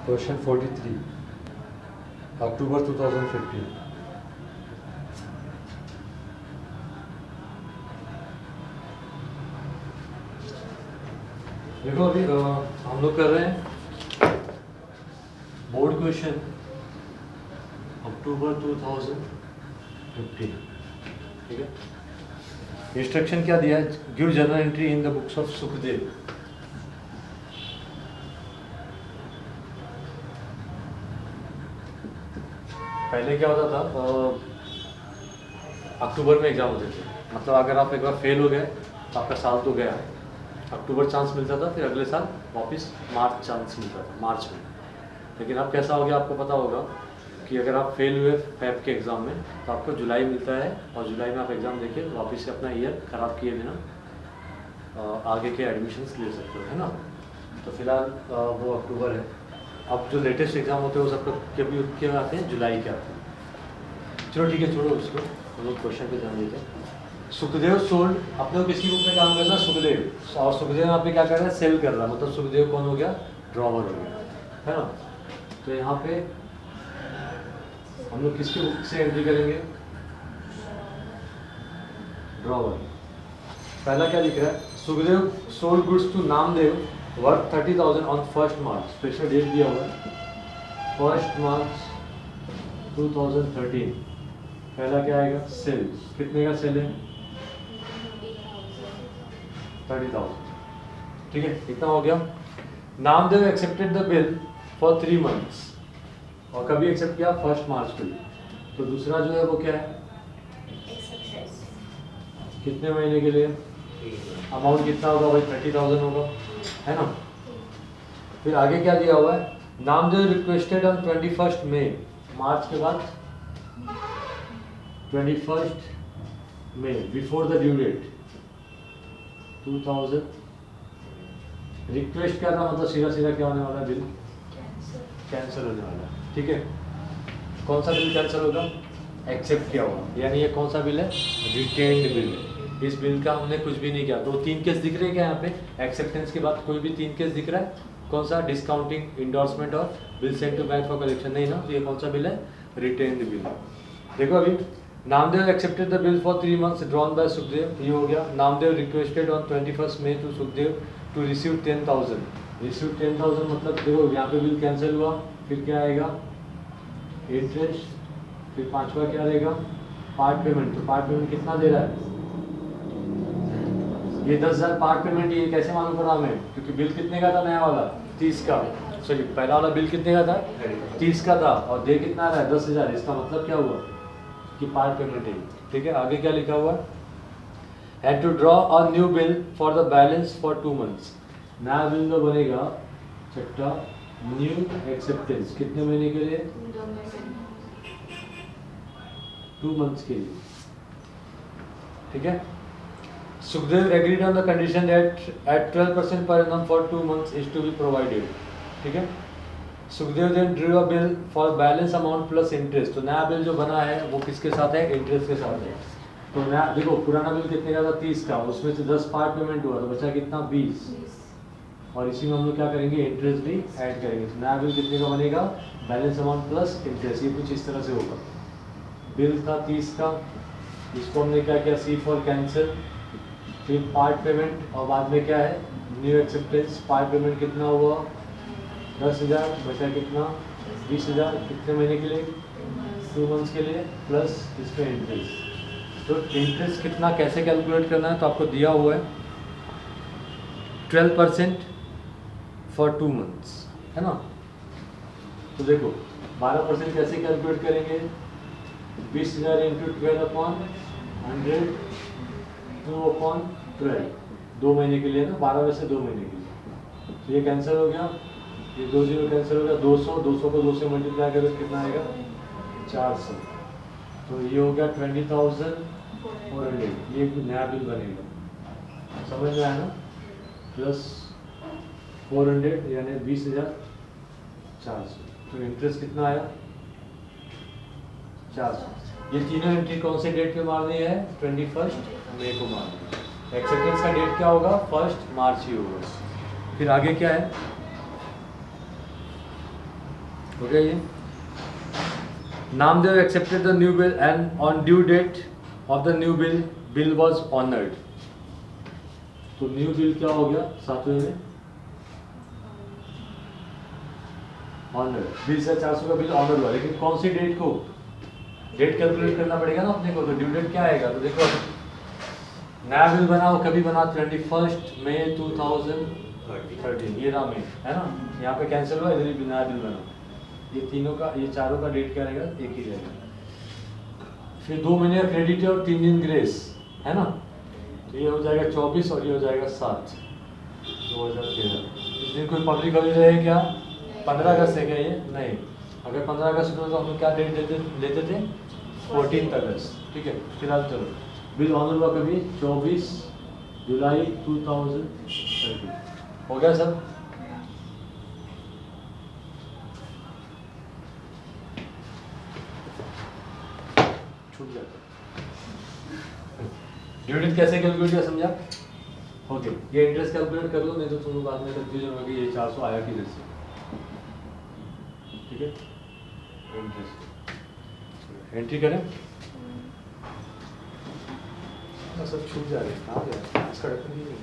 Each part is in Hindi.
क्वेश्चन 43 अक्टूबर 2015। देखो अभी हम लोग कर रहे हैं बोर्ड क्वेश्चन अक्टूबर 2015। ठीक है, इंस्ट्रक्शन क्या दिया है? Give journal entry in the books of Sukhdev. पहले क्या होता था, अक्टूबर में एग्जाम होते थे, मतलब अगर आप एक बार फेल हो गए तो आपका साल तो गया। अक्टूबर चांस मिलता था, फिर अगले साल वापस मार्च चांस मिलता था, मार्च में। लेकिन अब कैसा हो गया, आपको पता होगा कि अगर आप फेल हुए फेब के एग्ज़ाम में तो आपको जुलाई मिलता है, और जुलाई में आप एग्ज़ाम देके वापस से अपना ईयर ख़राब किए बिना आगे के एडमिशन्स ले सकते हो, है ना। तो फिलहाल वो अक्टूबर है। अब जो लेटेस्ट एग्ज़ाम होते हैं वो सबको कभी के आते हैं, जुलाई के आते हैं। चलो ठीक है, छोड़ो उसको, हम लोग क्वेश्चन पे ध्यान देते हैं। सुखदेव सोल्ड, अपने को किसकी बुक में काम करना है? सुखदेव। और सुखदेव यहाँ पे क्या कर रहा है? सेल कर रहा है, मतलब सुखदेव कौन हो गया? ड्रॉवर हो गया, है ना। तो यहाँ पे हम लोग किसकी बुक से एंट्री करेंगे? ड्रॉवर। पहला क्या लिख रहा है? Sukhdev sold goods to Namdev worth 30,000 on 1 March. Special date दिया हुआ है 1 मार्च 2013। पहला क्या आएगा? सेल। कितने का सेल है? 30,000। ठीक है, इतना हो गया। Namdev accepted the bill for 3 months, और कभी एक्सेप्ट किया? 1 मार्च को। तो दूसरा जो है वो क्या है? कितने महीने के लिए? अमाउंट कितना होगा भाई? 30,000 होगा, है ना। फिर आगे क्या दिया हुआ है? नामदेव रिक्वेस्टेड ऑन 21 मई, मार्च के बाद 21 May before the due date 2000। Request करना मतलब सीधा सीधा क्या होने वाला है? बिल कैंसिल होने वाला है। ठीक है, कौन सा बिल कैंसिल होगा? एक्सेप्ट किया होगा, यानी ये कौन सा बिल है? Retained bill. इस बिल का हमने कुछ भी नहीं किया। तो 3 केस दिख रहे हैं क्या यहाँ पे? एक्सेप्टेंस के बाद कोई भी 3 केस दिख रहा है? कौन सा? डिस्काउंटिंग, इंडोर्समेंट और bill send to bank for collection. नहीं ना, तो ये कौन सा बिल है? Retained bill. देखो अभी, Namdev accepted the bill for 3 months drawn by Sukhdev, ये हो गया। Namdev requested on 21 May to Sukhdev to receive 10,000। Receive 10,000 मतलब देखो यहाँ पे बिल कैंसिल हुआ, फिर क्या आएगा? इंटरेस्ट। फिर 5वां क्या रहेगा? Part payment. तो पार्ट पेमेंट कितना दे रहा है? ये 10,000 पार्ट पेमेंट। ये कैसे मालूम पड़ा हमें? क्योंकि बिल कितने का था नया वाला? 30 का। सॉरी, पहला वाला बिल कितने का था? 30 का था, और दे कितना रहा है? 10,000। इसका मतलब क्या हुआ कि पार्ट पेमेंट है। ठीक है, आगे क्या लिखा हुआ है? Had to draw a new bill for the balance for 2 months. नया बिल तो बनेगा छठा, न्यू एक्सेप्टेंस। कितने महीने के लिए? 2 मंथ्स के लिए। ठीक है। Sukhdev agreed on the condition that at 12% per annum for 2 months is to be provided. ठीक है। Sukhdev then drew a bill for balance amount plus interest. तो नया बिल जो बना है वो किसके साथ है? इंटरेस्ट के साथ है। तो नया देखो, पुराना बिल कितने का था? 30 का। उसमें से 10 पार्ट पेमेंट हुआ तो बचा कितना? 20। और इसी में हम लोग क्या करेंगे? इंटरेस्ट भी ऐड करेंगे। तो नया बिल कितने का बनेगा? Balance amount plus interest. ये कुछ इस तरह से होगा। बिल था 30 का, इसको हमने क्या किया? सी फॉर कैंसिल। फिर पार्ट पेमेंट, और बाद में क्या है? New acceptance. पार्ट पेमेंट कितना हुआ? 10,000। बचा कितना? 20,000। कितने महीने के लिए? 2 मंथ्स के लिए, प्लस इसमें इंटरेस्ट। तो इंटरेस्ट कितना, कैसे कैलकुलेट करना है? तो आपको दिया हुआ है 12% फॉर 2 मंथ्स, है ना। तो देखो 12% कैसे कैलकुलेट करेंगे? 20,000 इंटू 12/100, 2/12। 2 महीने के लिए ना, 12 में से 2 महीने के लिए। तो ये कैंसिल हो गया, ये 2 0 कैंसिल हो गया। 200 को 2 से मल्टीप्लाई करो कितना आएगा? 400। तो ये हो गया 20,400। ये नया बिल बनेगा, समझ में आया ना? प्लस 400 यानी 20,400। तो इंटरेस्ट कितना आया? 400। ये तीनों एंट्री कौन से डेट पे मारनी है? 21 मई को मारनी है। एक्सेप्टेंस का डेट क्या होगा? 1 मार्च ही होगा। फिर आगे क्या है? हो गया ये। Namdev accepted the new bill and on due date of the new bill, bill was honoured. तो न्यू बिल क्या हो गया 7वें में, ऑनर्ड। बिल से 400 का बिल ऑनर हुआ, लेकिन कौन सी डेट को, डेट कैलकुलेट करना पड़ेगा ना अपने को। तो ड्यू डेट क्या आएगा, तो देखो नया बिल बना वो कभी बना 21 मई 2013, ये नाम है ना, यहाँ पे कैंसिल हुआ, इधर ही नया बिल बना। ये तीनों का, ये चारों का डेट क्या रहेगा, एक ही रहेगा। फिर 2 महीने का क्रेडिट है और 3 दिन ग्रेस है ना, तो ये हो जाएगा 24 और ये हो जाएगा 7 2013। इस दिन कोई पब्लिक हॉलीडे है क्या, 15 अगस्त है क्या ये, नहीं। अगर 15 अगस्त को तो हम लोग क्या डेट लेते थे 14 अगस्त, ठीक है। फिलहाल चलो बिल ऑनर हुआ कभी 24 जुलाई 2013, हो गया सब। छूट जाता ड्यू डेट कैसे कैलकुलेट किया समझा, ओके। ये इंटरेस्ट कैलकुलेट कर लो, नहीं तो तुम बाद में कंफ्यूजन होगी ये 400 आया किधर से, ठीक है। इंटरेस्ट एंट्री करें, सब छूट जा रहे हैं, कहाँ गया इसका ढक्कन नहीं है।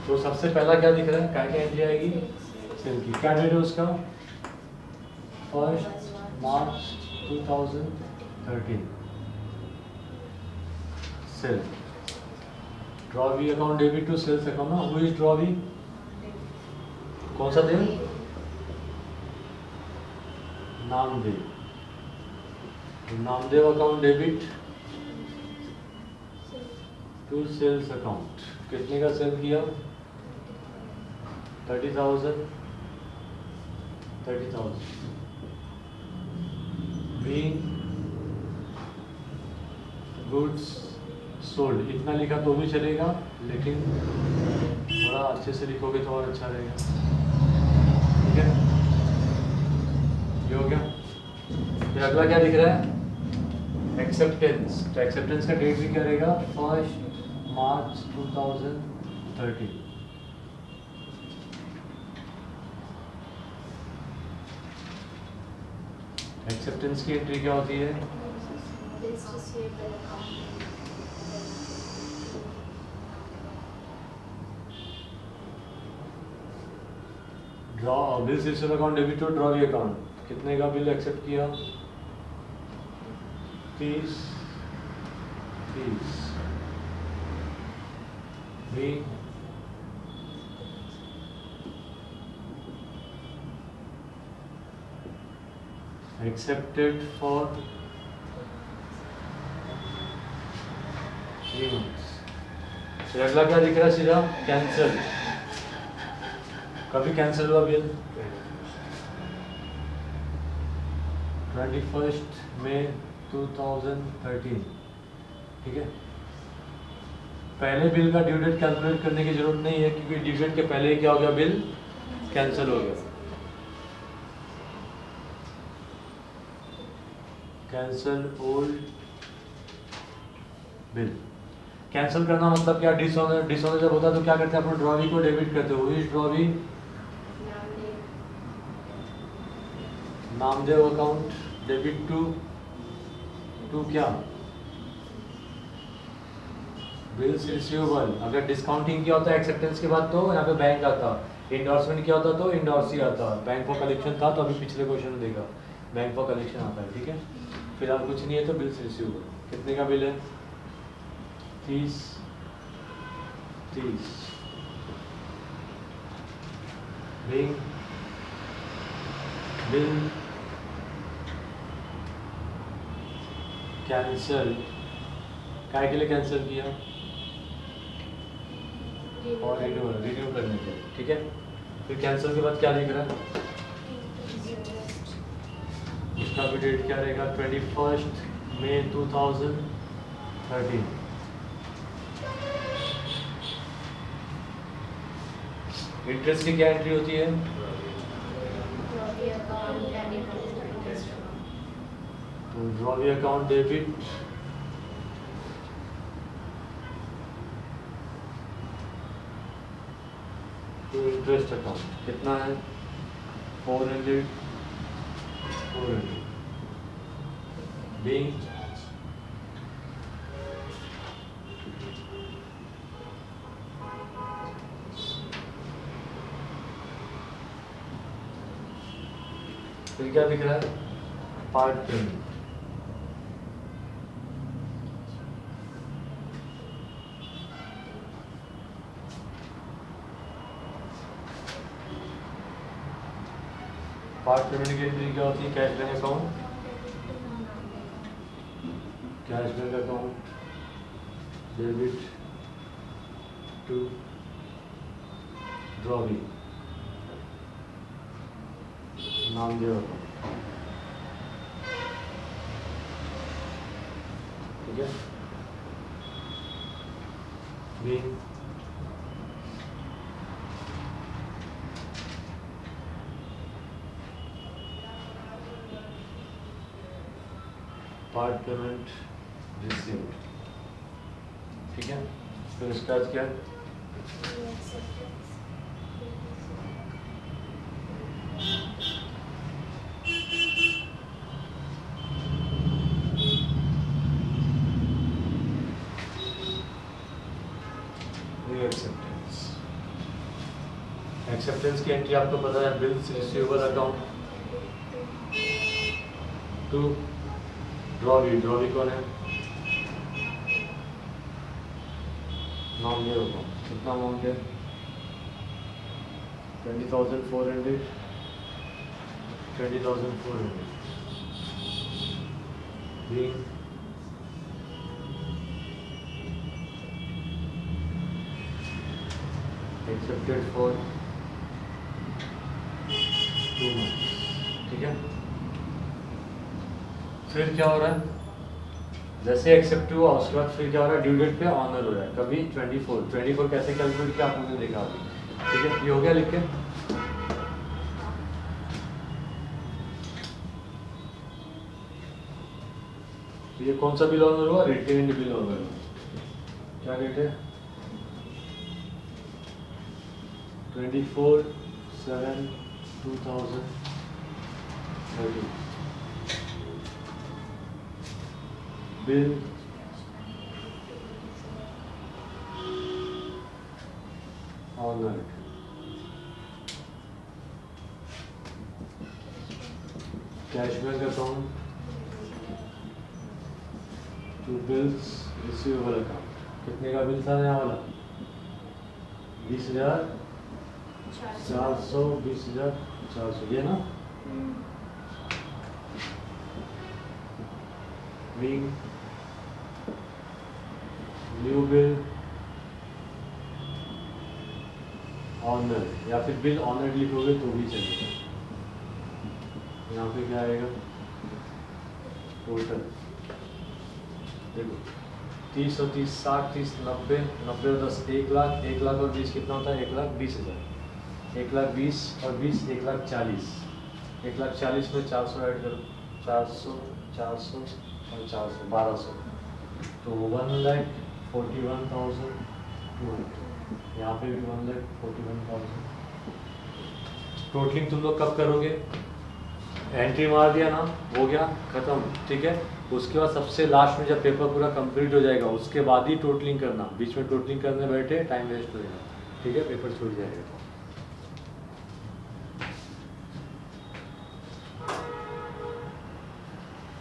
तो सबसे पहला क्या दिख रहा है, क्या क्या एंट्री आएगी, सेल की। क्या डेट है उसका, 1 March 2013, sale. Drawee account debit to sales account ना, हु इज ड्रॉवी, कौन सा Dev, Namdev. Namdev account debit to sales account, कितने का सेल किया, 30,000 भी गुड्स सोल्ड, इतना लिखा तो भी चलेगा, लेकिन थोड़ा अच्छे से लिखोगे तो और अच्छा रहेगा, ठीक है। ये हो गया। फिर अगला क्या दिख रहा है, एक्सेप्टेंस। तो एक्सेप्टेंस का डेट भी क्या रहेगा, 1 मार्च 2013। एक्सेप्टेंस की एंट्री क्या होती है, draw bill received account debit to drawee account, कितने का बिल एक्सेप्ट किया, 30 भी accepted for 3 months। फिर अगला क्या दिख रहा है, सीधा कैंसिल। कभी कैंसिल हुआ बिल, 21 मई 2013, ठीक है। पहले बिल का ड्यू डेट कैलकुलेट करने की जरूरत नहीं है, क्योंकि ड्यू डेट के पहले ही क्या हो गया, बिल कैंसिल हो गया। Cancel old bill. कैंसिल करना मतलब क्या, डिसऑनर। डिसऑनर जब होता है तो क्या करते हैं, अपन ड्रॉवी को डेबिट करते हो, इस drawee Namdev account debit to क्या, बिल्स रिसीवेबल। अगर डिस्काउंटिंग किया होता है एक्सेप्टेंस के बाद तो यहाँ पे बैंक आता, इंडोर्समेंट किया होता तो इंडोर्सी आता, बैंक फॉर कलेक्शन था तो अभी पिछले क्वेश्चन में देखा बैंक फॉर कलेक्शन आता है, ठीक है। फिलहाल कुछ नहीं है तो बिल्स रिसीवेबल। कितने का बिल है, 30 बिल कैंसिल, काय के लिए कैंसिल किया, और रिन्यू करने के लिए, ठीक है। फिर कैंसिल के बाद क्या लिख रहा है, उसका भी डेट क्या रहेगा, 21 मई 2013। इंटरेस्ट की क्या एंट्री होती है, तो drawee account debit to interest account कितना है 400 बीइंग फिर क्या दिख रहा है पार्ट पेमेंट पार्ट पेमेंट की एंट्री क्या होती है cash bank account debit to drawee Namdev account ठीक है बीइंग पार्ट पेमेंट रिसीव्ड ठीक है फिर उसके बाद क्या न्यू एक्सेप्टेंस की एंट्री आपको पता है bills receivable account to drawee कौन है नामदेव अकाउंट कितना अमाउंट है 20,400 being accepted for 2 months ठीक है फिर क्या हो रहा है जैसे एक्सेप्ट हुआ उसके बाद फिर क्या हो रहा है ड्यू डेट पे ऑनर हो रहा है कभी 24 कैसे कैलकुलेट किया आपने देखा अभी ठीक है ये हो गया लिख के ये कौन सा बिल ऑनर हुआ रिटेन्ड बिल ऑनर क्या डेट है 24/7/2013 bill honour cash bank account to bills receivable account कितने का बिल था नया वाला 20,400 20,400 ये ना बीइंग न्यू बिल ऑनर या फिर बिल ऑनर लिखोगे तो भी चलेगा यहाँ पे क्या आएगा टोटल देखो 30 और 30 60 30 90 90 और 10 1 लाख 1 लाख और 20 कितना होता है 1,20,000 1,20,000 और 20 1,40,000 1,40,000 में 400 ऐड करो 400 400 और 400 1200 तो 1,41,200 यहाँ पे भी 1,41,000 टोटलिंग तुम लोग कब करोगे एंट्री मार दिया ना हो गया खत्म ठीक है उसके बाद सबसे लास्ट में जब पेपर पूरा कंप्लीट हो जाएगा उसके बाद ही टोटलिंग करना बीच में टोटलिंग करने बैठे टाइम वेस्ट हो जाएगा ठीक है पेपर छूट जाएगा